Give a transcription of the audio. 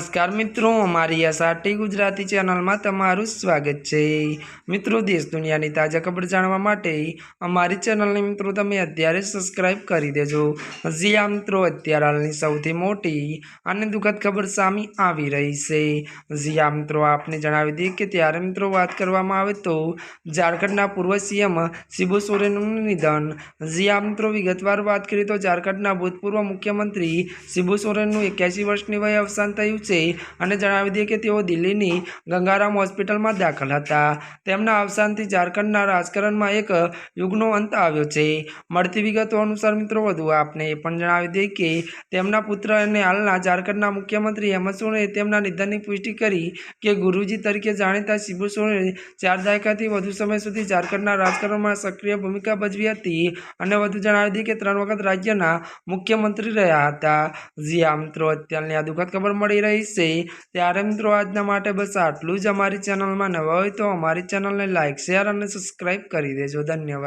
नमस्कार मित्रों, अमारी एसआरटी गुजराती चैनल में तमारुं स्वागत है। मित्रों, देश दुनिया की ताजा खबर जाणवा माटे अमारी चैनल ने मित्रों तमे अत्यारे सब्सक्राइब करी देजो। जी आ मित्रों, अत्यार हालनी सौथी मोटी अने दुखद खबर सामे आवी रही है। जी आ मित्रों, आपने जणावी दीए के त्यारे मित्रों बात करवामां आवे तो झारखंडना पूर्व सीएम शिबू सोरेननुं निधन। जी आ मित्रों, विगतवार बात करीए तो झारखंडना भूतपूर्व मुख्यमंत्री शिबू सोरेननुं 81 वर्षनी वये अवसान थयुं छे અને જણાવી દઈએ કે તેઓ દિલ્હીની ગંગારામ હોસ્પિટલમાં દાખલ હતા। તેમના અવસાનથી ઝારખંડના રાજકારણમાં એક યુગનો અંત આવ્યો છે। મળતી વિગતો અનુસાર મિત્રો વધુ આપને એ પણ જણાવી દઈએ કે તેમના પુત્ર અને હાલના ઝારખંડના મુખ્યમંત્રી હેમંત સોરેને તેમના નિધનની પુષ્ટિ કરી કે ગુરુજી તરીકે જાણીતા શિબુ સોરેને 4 દાયકાથી વધુ સમય સુધી ઝારખંડના રાજકારણમાં સક્રિય ભૂમિકા ભજવી હતી અને વધુ જણાવી દઈએ કે 3 વખત રાજ્યના મુખ્યમંત્રી રહ્યા હતા। जी आ मित्रों, अत्याરની આ દુઃખદ खबर મળી રહી છે। ત્યારે મિત્રો આજના માટે બસ આટલું જ। અમારી ચેનલમાં નવા હોય તો અમારી ચેનલને લાઇક, શેર અને સબસ્ક્રાઇબ કરી દેજો। ધન્યવાદ।